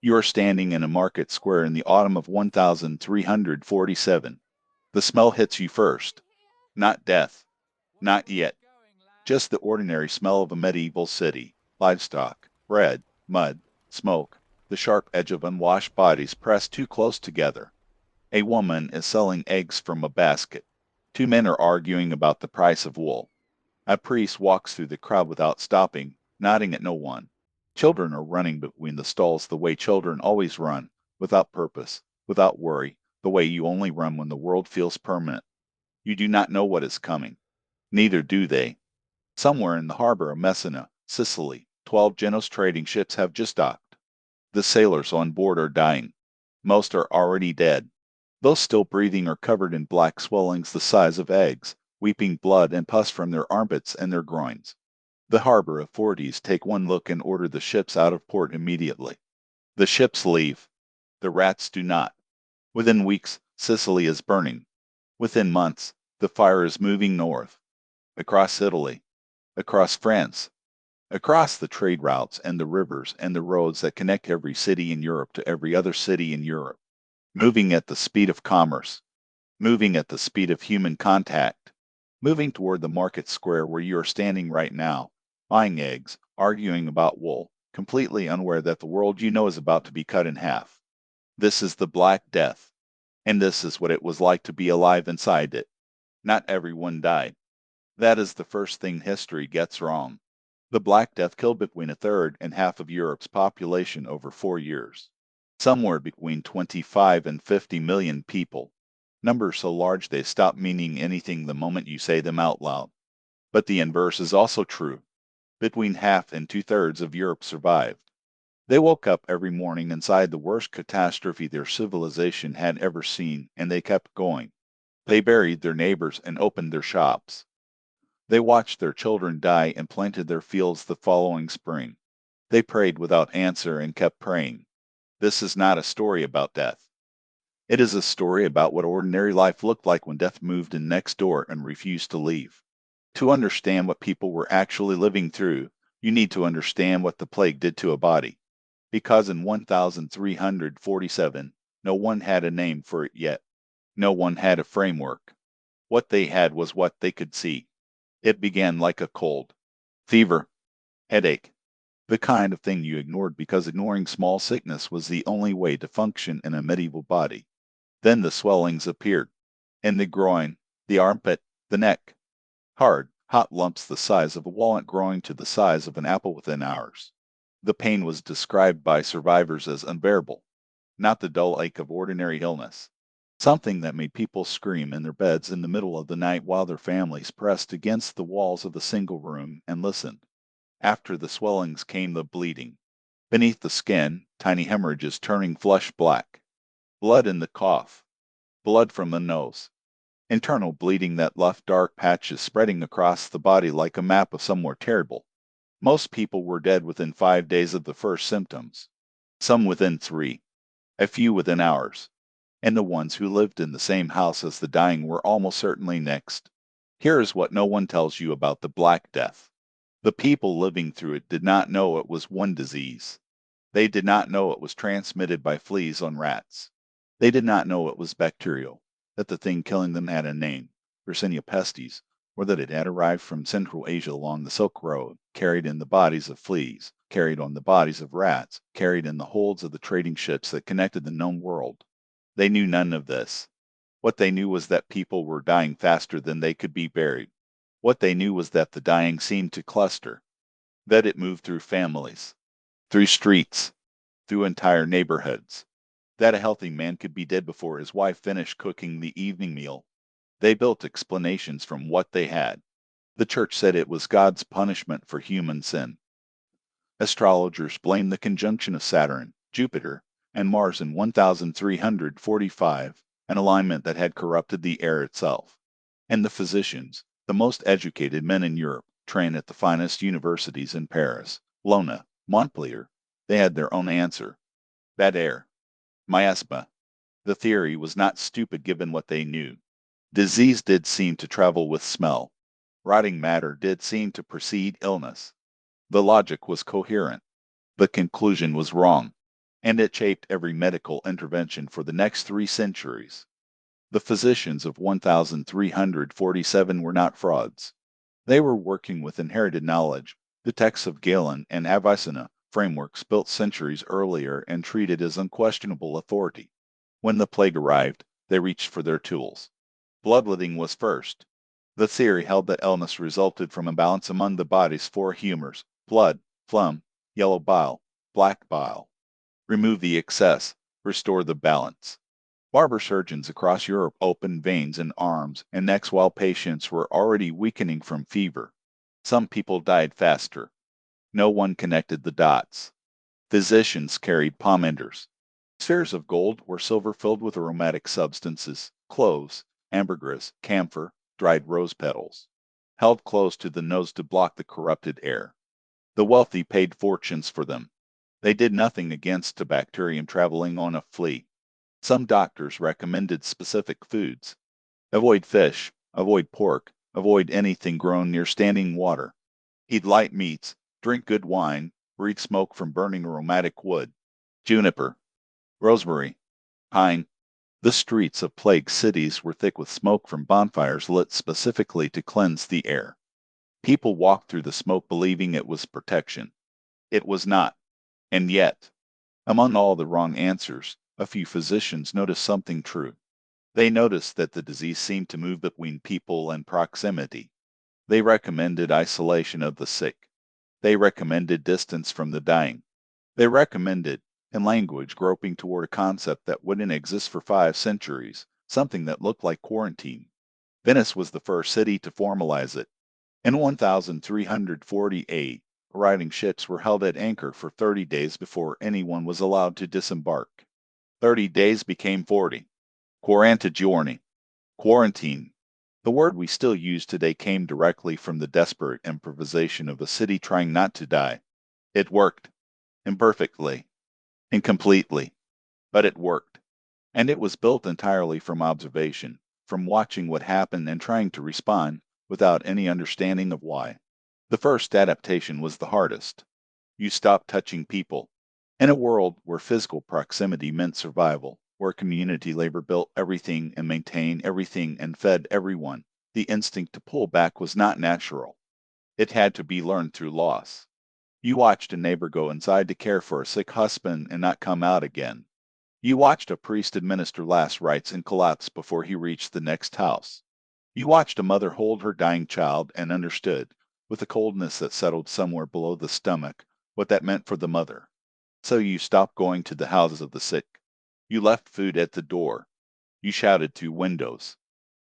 You are standing in a market square in the autumn of 1347. The smell hits you first. Not death. Not yet. Just the ordinary smell of a medieval city. Livestock, bread, mud, smoke, the sharp edge of unwashed bodies pressed too close together. A woman is selling eggs from a basket. Two men are arguing about the price of wool. A priest walks through the crowd without stopping, nodding at no one. Children are running between the stalls the way children always run, without purpose, without worry, the way you only run when the world feels permanent. You do not know what is coming. Neither do they. Somewhere in the harbor of Messina, Sicily, 12 Genoese trading ships have just docked. The sailors on board are dying. Most are already dead. Those still breathing are covered in black swellings the size of eggs, weeping blood and pus from their armpits and their groins. The harbor authorities take one look and order the ships out of port immediately. The ships leave. The rats do not. Within weeks, Sicily is burning. Within months, the fire is moving north, across Italy, across France, across the trade routes and the rivers and the roads that connect every city in Europe to every other city in Europe, moving at the speed of commerce, moving at the speed of human contact, moving toward the market square where you are standing right now, buying eggs, arguing about wool, completely unaware that the world you know is about to be cut in half. This is the Black Death, and this is what it was like to be alive inside it. Not everyone died. That is the first thing history gets wrong. The Black Death killed between a third and half of Europe's population over 4 years. Somewhere between 25 and 50 million people. Numbers so large they stop meaning anything the moment you say them out loud. But the inverse is also true. Between half and two-thirds of Europe survived. They woke up every morning inside the worst catastrophe their civilization had ever seen, and they kept going. They buried their neighbors and opened their shops. They watched their children die and planted their fields the following spring. They prayed without answer and kept praying. This is not a story about death. It is a story about what ordinary life looked like when death moved in next door and refused to leave. To understand what people were actually living through, you need to understand what the plague did to a body. Because in 1347, no one had a name for it yet. No one had a framework. What they had was what they could see. It began like a cold, fever, headache, the kind of thing you ignored because ignoring small sickness was the only way to function in a medieval body. Then the swellings appeared, in the groin, the armpit, the neck. Hard, hot lumps the size of a walnut growing to the size of an apple within hours. The pain was described by survivors as unbearable, not the dull ache of ordinary illness. Something that made people scream in their beds in the middle of the night while their families pressed against the walls of the single room and listened. After the swellings came the bleeding. Beneath the skin, tiny hemorrhages turning flesh black. Blood in the cough. Blood from the nose. Internal bleeding that left dark patches spreading across the body like a map of somewhere terrible. Most people were dead within 5 days of the first symptoms. Some within 3. A few within hours. And the ones who lived in the same house as the dying were almost certainly next. Here is what no one tells you about the Black Death. The people living through it did not know it was one disease. They did not know it was transmitted by fleas on rats. They did not know it was bacterial, that the thing killing them had a name, Yersinia pestis, or that it had arrived from Central Asia along the Silk Road, carried in the bodies of fleas, carried on the bodies of rats, carried in the holds of the trading ships that connected the known world. They knew none of this. What they knew was that people were dying faster than they could be buried. What they knew was that the dying seemed to cluster, that it moved through families, through streets, through entire neighborhoods, that a healthy man could be dead before his wife finished cooking the evening meal. They built explanations from what they had. The church said it was God's punishment for human sin. Astrologers blamed the conjunction of Saturn, Jupiter, and Mars in 1345, an alignment that had corrupted the air itself. And the physicians, the most educated men in Europe, trained at the finest universities in Paris, Lona, Montpellier, they had their own answer. Bad air. Miasma. The theory was not stupid given what they knew. Disease did seem to travel with smell. Rotting matter did seem to precede illness. The logic was coherent. The conclusion was wrong. and it shaped every medical intervention for the next 3 centuries. The physicians of 1347 were not frauds. They were working with inherited knowledge, the texts of Galen and Avicenna, frameworks built centuries earlier and treated as unquestionable authority. When the plague arrived, they reached for their tools. Bloodletting was first. The theory held that illness resulted from imbalance among the body's four humors: blood, phlegm, yellow bile, black bile. Remove the excess, restore the balance. Barber surgeons across Europe opened veins in arms and necks while patients were already weakening from fever. Some people died faster. No one connected the dots. Physicians carried pomanders. Spheres of gold or silver filled with aromatic substances, cloves, ambergris, camphor, dried rose petals, held close to the nose to block the corrupted air. The wealthy paid fortunes for them. They did nothing against a bacterium traveling on a flea. Some doctors recommended specific foods. Avoid fish, avoid pork, avoid anything grown near standing water. Eat light meats, drink good wine, breathe smoke from burning aromatic wood. Juniper, rosemary, pine. The streets of plague cities were thick with smoke from bonfires lit specifically to cleanse the air. People walked through the smoke believing it was protection. It was not. And yet, among all the wrong answers, a few physicians noticed something true. They noticed that the disease seemed to move between people and proximity. They recommended isolation of the sick. They recommended distance from the dying. They recommended, in language groping toward a concept that wouldn't exist for 5 centuries, something that looked like quarantine. Venice was the first city to formalize it. In 1348, arriving ships were held at anchor for 30 days before anyone was allowed to disembark. 30 days became 40. Quarantagiorni. Quarantine. The word we still use today came directly from the desperate improvisation of a city trying not to die. It worked. Imperfectly. Incompletely. But it worked. And it was built entirely from observation, from watching what happened and trying to respond, without any understanding of why. The first adaptation was the hardest. You stopped touching people. In a world where physical proximity meant survival, where community labor built everything and maintained everything and fed everyone, the instinct to pull back was not natural. It had to be learned through loss. You watched a neighbor go inside to care for a sick husband and not come out again. You watched a priest administer last rites and collapse before he reached the next house. You watched a mother hold her dying child and understood, with a coldness that settled somewhere below the stomach, what that meant for the mother. So you stopped going to the houses of the sick. You left food at the door. You shouted through windows.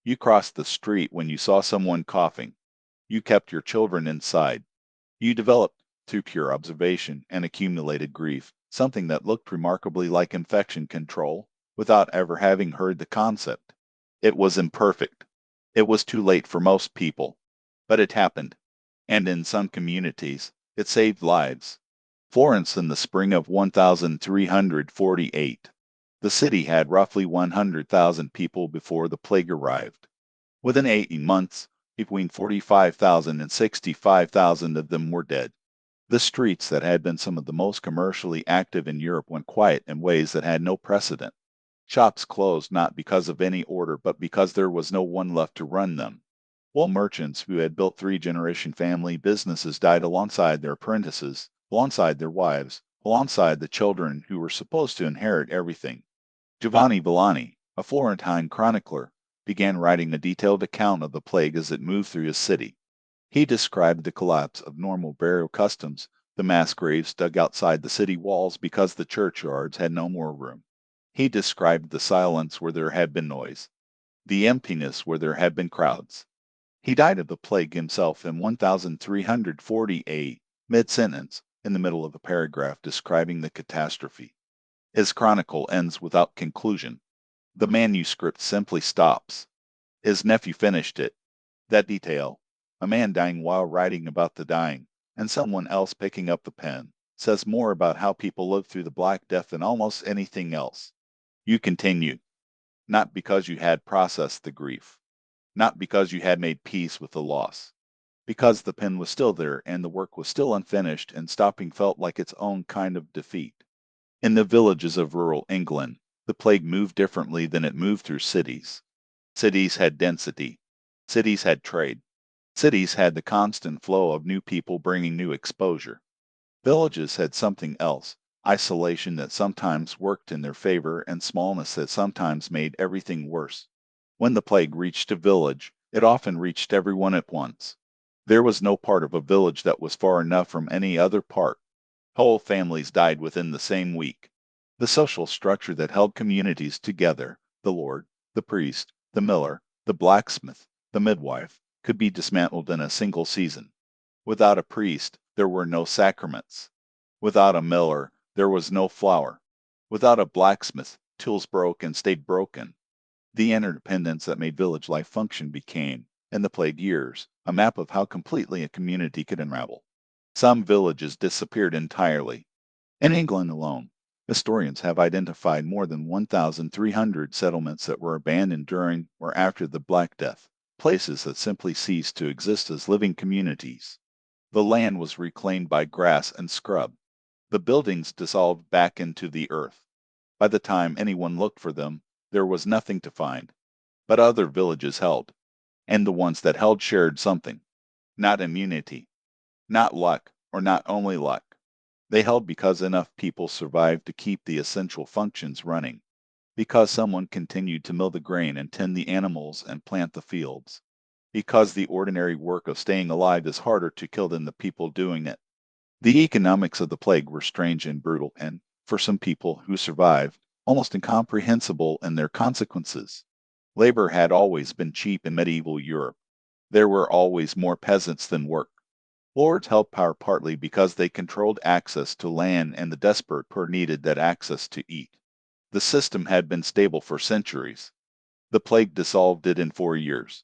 You crossed the street when you saw someone coughing. You kept your children inside. You developed, through pure observation and accumulated grief, something that looked remarkably like infection control, without ever having heard the concept. It was imperfect. It was too late for most people. But it happened. And in some communities, it saved lives. Florence in the spring of 1348. The city had roughly 100,000 people before the plague arrived. Within 18 months, between 45,000 and 65,000 of them were dead. The streets that had been some of the most commercially active in Europe went quiet in ways that had no precedent. Shops closed not because of any order, but because there was no one left to run them. While merchants who had built three-generation family businesses died alongside their apprentices, alongside their wives, alongside the children who were supposed to inherit everything. Giovanni Villani, a Florentine chronicler, began writing a detailed account of the plague as it moved through his city. He described the collapse of normal burial customs, the mass graves dug outside the city walls because the churchyards had no more room. He described the silence where there had been noise, the emptiness where there had been crowds. He died of the plague himself in 1348, mid-sentence, in the middle of a paragraph describing the catastrophe. His chronicle ends without conclusion. The manuscript simply stops. His nephew finished it. That detail, a man dying while writing about the dying, and someone else picking up the pen, says more about how people lived through the Black Death than almost anything else. You continue, not because you had processed the grief, not because you had made peace with the loss, because the pen was still there and the work was still unfinished and stopping felt like its own kind of defeat. In the villages of rural England, the plague moved differently than it moved through cities. Cities had density. Cities had trade. Cities had the constant flow of new people bringing new exposure. Villages had something else, isolation that sometimes worked in their favor and smallness that sometimes made everything worse. When the plague reached a village, it often reached everyone at once. There was no part of a village that was far enough from any other part. Whole families died within the same week. The social structure that held communities together, the lord, the priest, the miller, the blacksmith, the midwife, could be dismantled in a single season. Without a priest, there were no sacraments. Without a miller, there was no flour. Without a blacksmith, tools broke and stayed broken. The interdependence that made village life function became, in the plague years, a map of how completely a community could unravel. Some villages disappeared entirely. In England alone, historians have identified more than 1,300 settlements that were abandoned during or after the Black Death, places that simply ceased to exist as living communities. The land was reclaimed by grass and scrub. The buildings dissolved back into the earth. By the time anyone looked for them, there was nothing to find. But other villages held, and the ones that held shared something. Not immunity, not luck, or not only luck. They held because enough people survived to keep the essential functions running, because someone continued to mill the grain and tend the animals and plant the fields, because the ordinary work of staying alive is harder to kill than the people doing it. The economics of the plague were strange and brutal, and, for some people who survived, almost incomprehensible in their consequences. Labor had always been cheap in medieval Europe. There were always more peasants than work. Lords held power partly because they controlled access to land and the desperate poor needed that access to eat. The system had been stable for centuries. The plague dissolved it in 4 years.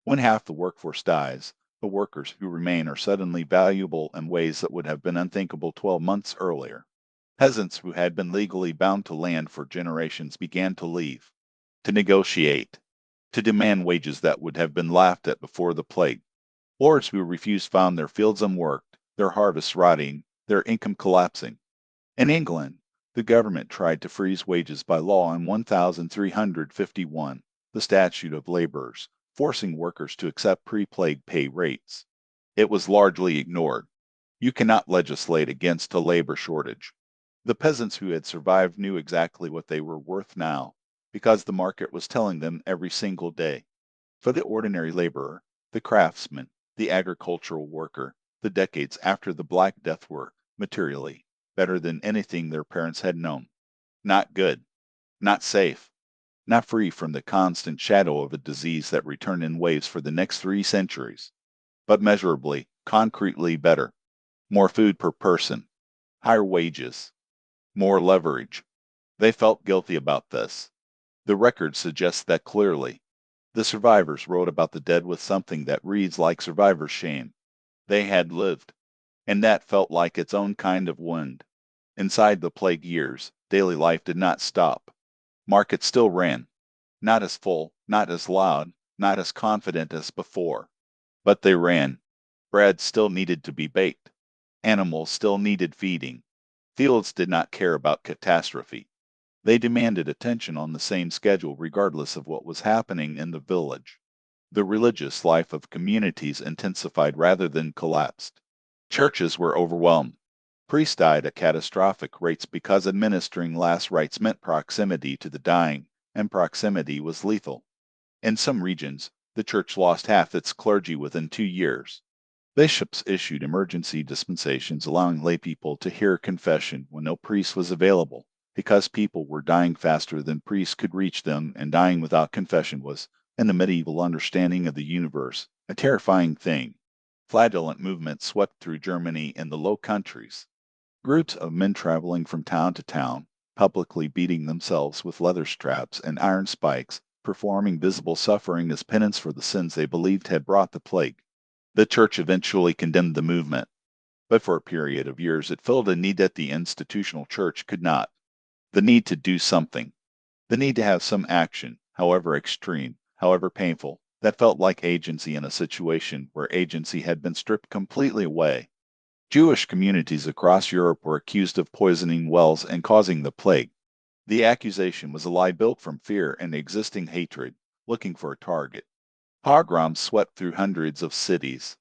When half the workforce dies, the workers who remain are suddenly valuable in ways that would have been unthinkable 12 months earlier. Peasants who had been legally bound to land for generations began to leave, to negotiate, to demand wages that would have been laughed at before the plague. Lords who refused found their fields unworked, their harvests rotting, their income collapsing. In England, the government tried to freeze wages by law in 1351, the Statute of Laborers, forcing workers to accept pre-plague pay rates. It was largely ignored. You cannot legislate against a labor shortage. The peasants who had survived knew exactly what they were worth now, because the market was telling them every single day. For the ordinary laborer, the craftsman, the agricultural worker, the decades after the Black Death were, materially, better than anything their parents had known. Not good, not safe, not free from the constant shadow of a disease that returned in waves for the next 3 centuries, but measurably, concretely better. More food per person, higher wages, more leverage. They felt guilty about this. The record suggests that clearly. The survivors wrote about the dead with something that reads like survivor's shame. They had lived, and that felt like its own kind of wound. Inside the plague years, daily life did not stop. Markets still ran, not as full, not as loud, not as confident as before. But they ran. Bread still needed to be baked. Animals still needed feeding. Fields did not care about catastrophe. They demanded attention on the same schedule regardless of what was happening in the village. The religious life of communities intensified rather than collapsed. Churches were overwhelmed. Priests died at catastrophic rates because administering last rites meant proximity to the dying, and proximity was lethal. In some regions, the church lost half its clergy within 2 years. Bishops issued emergency dispensations allowing laypeople to hear confession when no priest was available, because people were dying faster than priests could reach them, and dying without confession was, in the medieval understanding of the universe, a terrifying thing. Flagellant movements swept through Germany and the Low Countries. Groups of men traveling from town to town, publicly beating themselves with leather straps and iron spikes, performing visible suffering as penance for the sins they believed had brought the plague. The church eventually condemned the movement, but for a period of years it filled a need that the institutional church could not. The need to do something. The need to have some action, however extreme, however painful, that felt like agency in a situation where agency had been stripped completely away. Jewish communities across Europe were accused of poisoning wells and causing the plague. The accusation was a lie built from fear and existing hatred, looking for a target. Pogroms swept through hundreds of cities.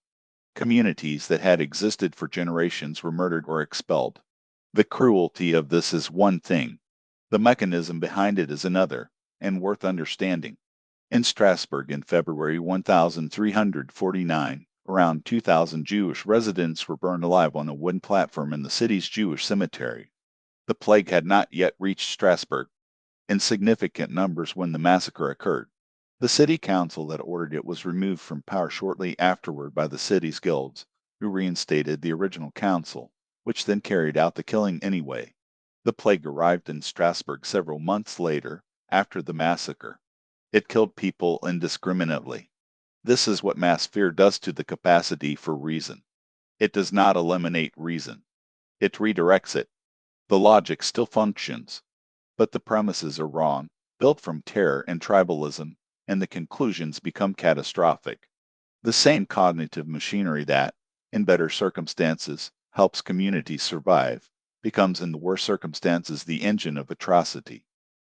Communities that had existed for generations were murdered or expelled. The cruelty of this is one thing. The mechanism behind it is another, and worth understanding. In Strasbourg in February 1349, around 2,000 Jewish residents were burned alive on a wooden platform in the city's Jewish cemetery. The plague had not yet reached Strasbourg in significant numbers when the massacre occurred. The city council that ordered it was removed from power shortly afterward by the city's guilds, who reinstated the original council, which then carried out the killing anyway. The plague arrived in Strasbourg several months later, after the massacre. It killed people indiscriminately. This is what mass fear does to the capacity for reason. It does not eliminate reason. It redirects it. The logic still functions, but the premises are wrong, built from terror and tribalism, and the conclusions become catastrophic. The same cognitive machinery that, in better circumstances, helps communities survive, becomes in the worst circumstances the engine of atrocity.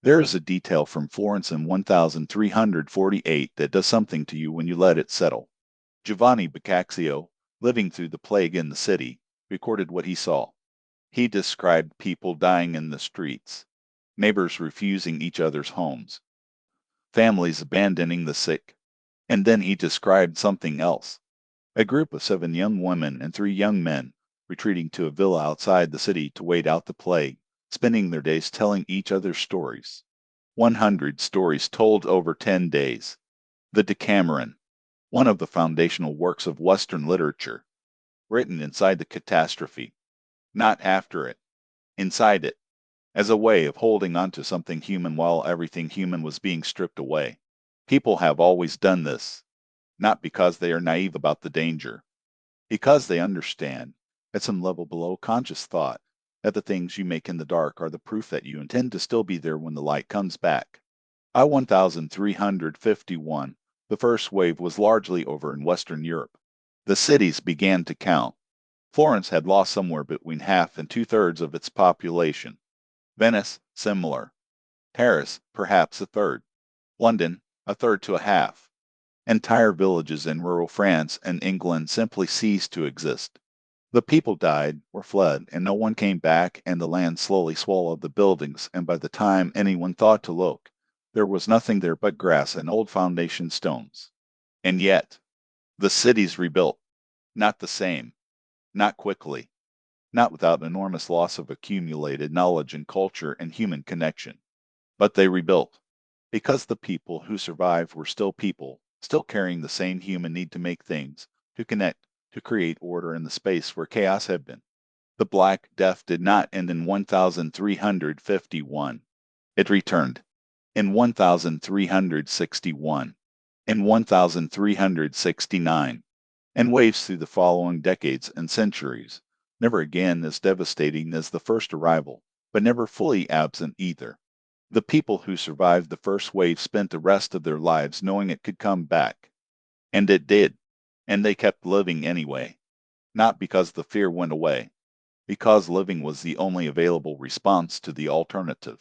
There is a detail from Florence in 1348 that does something to you when you let it settle. Giovanni Boccaccio, living through the plague in the city, recorded what he saw. He described people dying in the streets, neighbors refusing each other's homes, families abandoning the sick. And then he described something else. A group of 7 young women and 3 young men retreating to a villa outside the city to wait out the plague, spending their days telling each other stories. 100 stories told over 10 days. The Decameron, one of the foundational works of Western literature, written inside the catastrophe, not after it, inside it, as a way of holding on to something human while everything human was being stripped away. People have always done this, not because they are naive about the danger, because they understand, at some level below conscious thought, that the things you make in the dark are the proof that you intend to still be there when the light comes back. By 1351, the first wave was largely over in Western Europe. The cities began to count. Florence had lost somewhere between half and two-thirds of its population. Venice, similar. Paris, perhaps a third. London, a third to a half. Entire villages in rural France and England simply ceased to exist. The people died or fled, and no one came back, and the land slowly swallowed the buildings, and by the time anyone thought to look, there was nothing there but grass and old foundation stones. And yet, the cities rebuilt. Not the same. Not quickly. Not without enormous loss of accumulated knowledge and culture and human connection. But they rebuilt, because the people who survived were still people, still carrying the same human need to make things, to connect, to create order in the space where chaos had been. The Black Death did not end in 1351. It returned in 1361, in 1369, and waves through the following decades and centuries, never again as devastating as the first arrival, but never fully absent either. The people who survived the first wave spent the rest of their lives knowing it could come back. And it did. And they kept living anyway. Not because the fear went away, because living was the only available response to the alternative.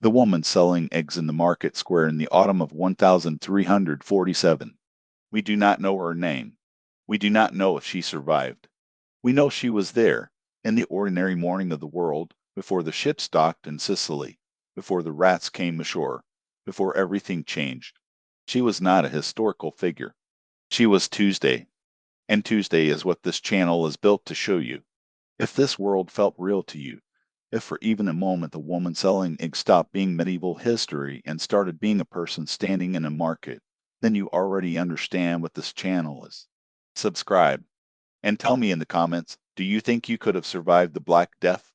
The woman selling eggs in the market square in the autumn of 1347. We do not know her name. We do not know if she survived. We know she was there, in the ordinary morning of the world, before the ships docked in Sicily, before the rats came ashore, before everything changed. She was not a historical figure. She was Tuesday, and Tuesday is what this channel is built to show you. If this world felt real to you, if for even a moment the woman selling eggs stopped being medieval history and started being a person standing in a market, then you already understand what this channel is. Subscribe, and tell me in the comments, do you think you could have survived the Black Death?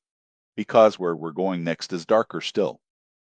Because where we're going next is darker still.